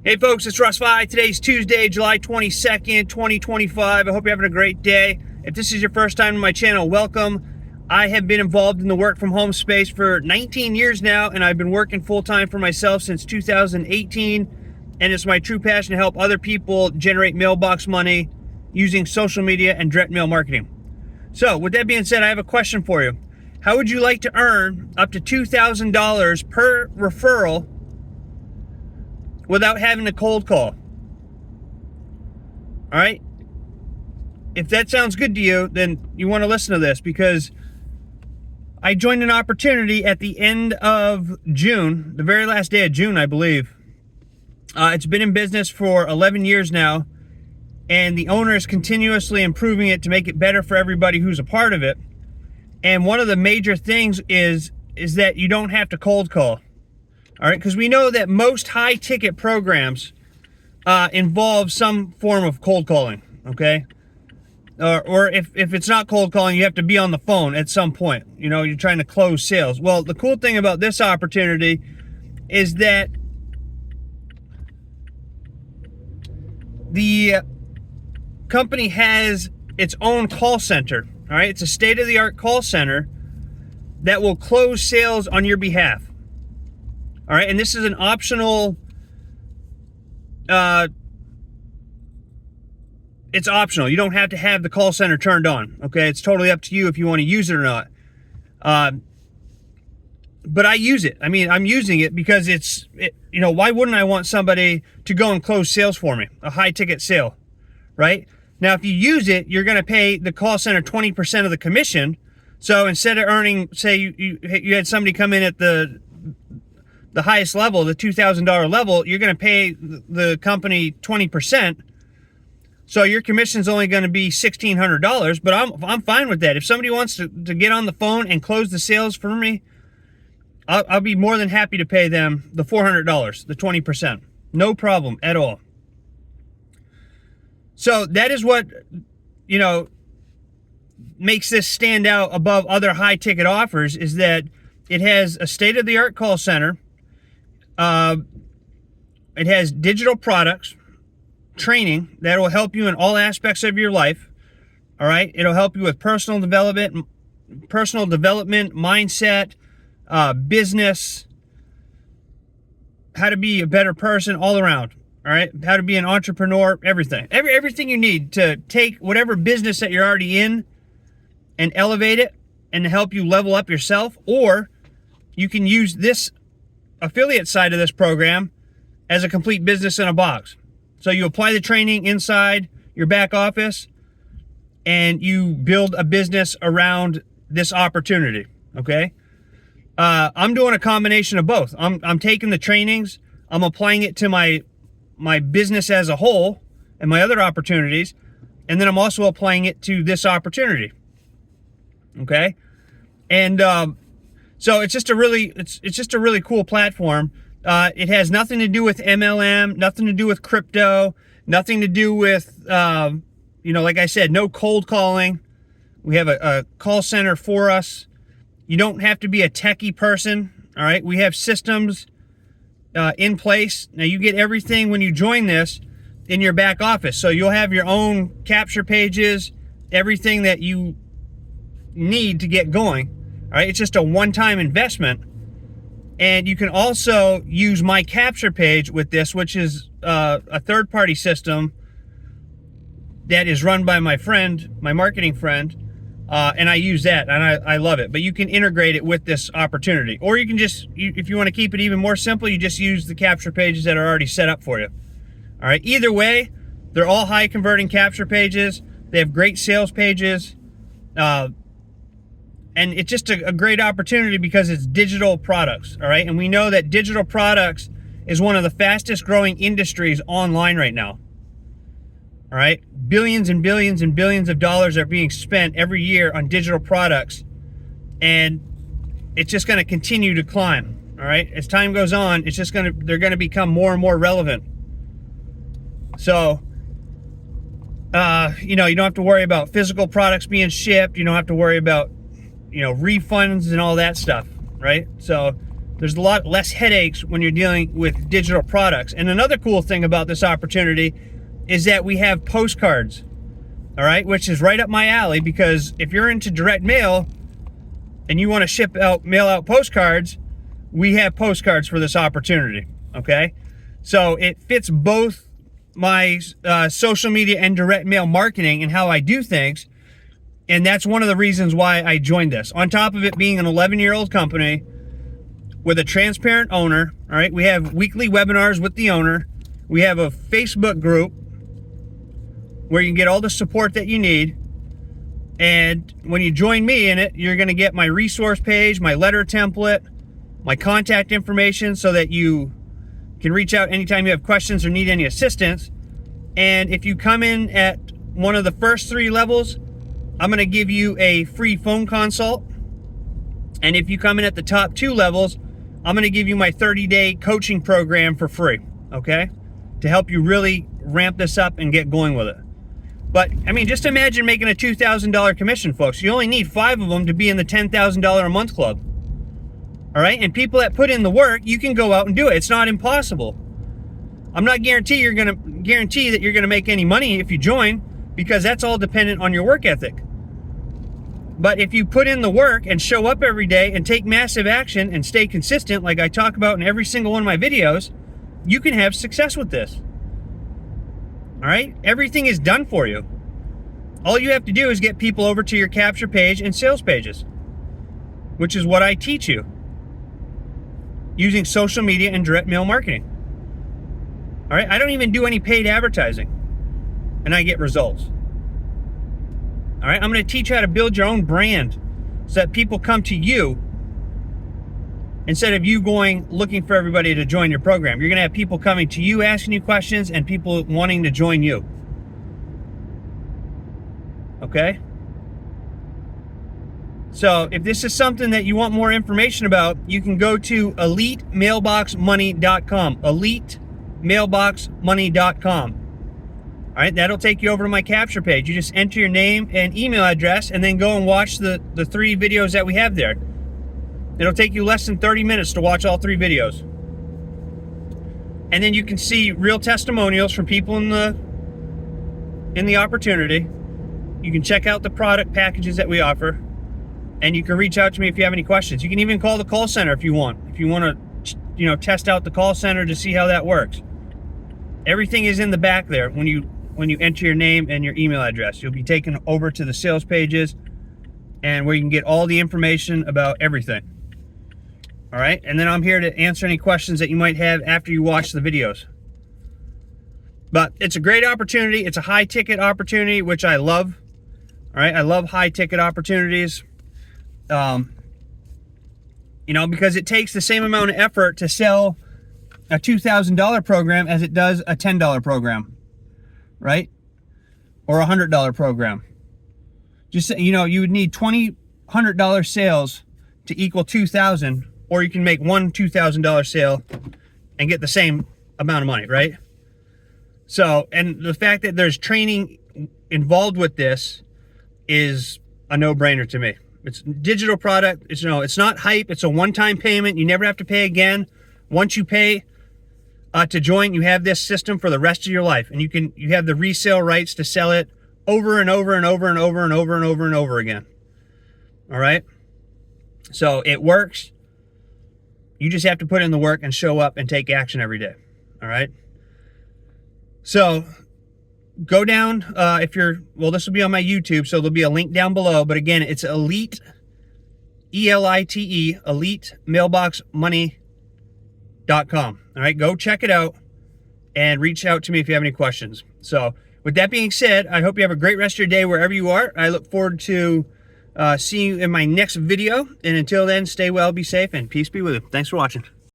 Hey folks, it's Russ. Today's Tuesday, July 22nd, 2025. I hope you're having a great day. If this is your first time to my channel, welcome. I have been involved in the work from home space for 19 years now, and I've been working full-time for myself since 2018, and it's my true passion to help other people generate mailbox money using social media and direct mail marketing. So with that being said, I have a question for you. How would you like to earn up to $2,000 per referral without having to cold call? All right. If that sounds good to you, then you want to listen to this, because I joined an opportunity at the end of June, the very last day of June, I believe. It's been in business for 11 years now, and the owner is continuously improving it to make it better for everybody who's a part of it. And one of the major things is that you don't have to cold call. All right, because we know that most high-ticket programs involve some form of cold calling, okay? Or if it's not cold calling, you have to be on the phone at some point. You know, you're trying to close sales. Well, the cool thing about this opportunity is that the company has its own call center, all right? It's a state-of-the-art call center that will close sales on your behalf. All right, and this is an optional, it's optional. You don't have to have the call center turned on, okay? It's totally up to you if you want to use it or not. But I use it. I mean, I'm using it because you know, why wouldn't I want somebody to go and close sales for me, a high-ticket sale, right? Now, if you use it, you're going to pay the call center 20% of the commission. So instead of earning, say you had somebody come in at the highest level, the $2,000 level, you're going to pay the company 20%. So your commission's only going to be $1,600, but I'm fine with that. If somebody wants to get on the phone and close the sales for me, I'll be more than happy to pay them the $400, the 20%. No problem at all. So that is what, you know, makes this stand out above other high-ticket offers, is that it has a state-of-the-art call center. It has digital products, training that will help you in all aspects of your life. All right, it'll help you with personal development, mindset, business, how to be a better person all around. All right, how to be an entrepreneur, everything you need to take whatever business that you're already in and elevate it and help you level up yourself. Or you can use this affiliate side of this program as a complete business in a box. So you apply the training inside your back office and you build a business around this opportunity, okay? I'm doing a combination of both. I'm taking the trainings, I'm applying it to my business as a whole and my other opportunities, and then I'm also applying it to this opportunity, okay? And so it's just a really cool platform. It has nothing to do with MLM, nothing to do with crypto, nothing to do with, you know, like I said, no cold calling. We have a call center for us. You don't have to be a techie person, all right? We have systems in place. Now, you get everything when you join this in your back office. So you'll have your own capture pages, everything that you need to get going. All right, it's just a one-time investment. And you can also use my capture page with this, which is a third-party system that is run by my friend, my marketing friend, and I use that, and I love it. But you can integrate it with this opportunity. Or you can just, if you want to keep it even more simple, you just use the capture pages that are already set up for you. All right, either way, they're all high-converting capture pages. They have great sales pages. And it's just a great opportunity because it's digital products, all right? And we know that digital products is one of the fastest growing industries online right now, all right? Billions and billions and billions of dollars are being spent every year on digital products, and it's just gonna continue to climb, all right? As time goes on, they're gonna become more and more relevant. So, you know, you don't have to worry about physical products being shipped. You don't have to worry about, you know, refunds and all that stuff, right? So There's a lot less headaches when you're dealing with digital products. And another cool thing about this opportunity is that we have postcards, all right, which is right up my alley, because if you're into direct mail and you want to mail out postcards, we have postcards for this opportunity, okay? So it fits both my social media and direct mail marketing and how I do things. And that's one of the reasons why I joined this. On top of it being an 11-year-old company with a transparent owner, all right? We have weekly webinars with the owner. We have a Facebook group where you can get all the support that you need. And when you join me in it, you're gonna get my resource page, my letter template, my contact information so that you can reach out anytime you have questions or need any assistance. And if you come in at one of the first 3 levels, I'm gonna give you a free phone consult. And if you come in at the top 2 levels, I'm gonna give you my 30-day coaching program for free, okay? To help you really ramp this up and get going with it. But, I mean, just imagine making a $2,000 commission, folks. You only need 5 of them to be in the $10,000 a month club. All right? And people that put in the work, you can go out and do it. It's not impossible. I'm not guarantee that you're gonna make any money if you join, because that's all dependent on your work ethic. But if you put in the work and show up every day and take massive action and stay consistent, like I talk about in every single one of my videos, you can have success with this. All right? Everything is done for you. All you have to do is get people over to your capture page and sales pages, which is what I teach you, using social media and direct mail marketing. All right? I don't even do any paid advertising, and I get results. All right, I'm going to teach you how to build your own brand so that people come to you instead of you going looking for everybody to join your program. You're going to have people coming to you, asking you questions, and people wanting to join you. Okay? So if this is something that you want more information about, you can go to elitemailboxmoney.com. elitemailboxmoney.com. All right, that'll take you over to my capture page. You just enter your name and email address and then go and watch the 3 videos that we have there. It'll take you less than 30 minutes to watch all 3 videos. And then you can see real testimonials from people in the opportunity. You can check out the product packages that we offer, and you can reach out to me if you have any questions. You can even call the call center if you want. If you want to, test out the call center to see how that works. Everything is in the back there when you enter your name and your email address. You'll be taken over to the sales pages and where you can get all the information about everything. All right, and then I'm here to answer any questions that you might have after you watch the videos. But it's a great opportunity. It's a high ticket opportunity, which I love. All right, I love high ticket opportunities. Because it takes the same amount of effort to sell a $2,000 program as it does a $10 program. Right? Or a $100 program. Just, you would need $2,100 sales to equal 2,000, or you can make one $2,000 sale and get the same amount of money, right? So, and the fact that there's training involved with this is a no-brainer to me. It's a digital product. It's not hype. It's a one-time payment. You never have to pay again. Once you pay to join, you have this system for the rest of your life, and you have the resale rights to sell it over and over and over and over and over and over and over again. All right? So it works. You just have to put in the work and show up and take action every day. All right? So go down, this will be on my YouTube, so there'll be a link down below, but again, it's Elite, E-L-I-T-E, elitemailboxmoney.com. All right, go check it out and reach out to me if you have any questions. So with that being said, I hope you have a great rest of your day wherever you are. I look forward to seeing you in my next video. And until then, stay well, be safe, and peace be with you. Thanks for watching.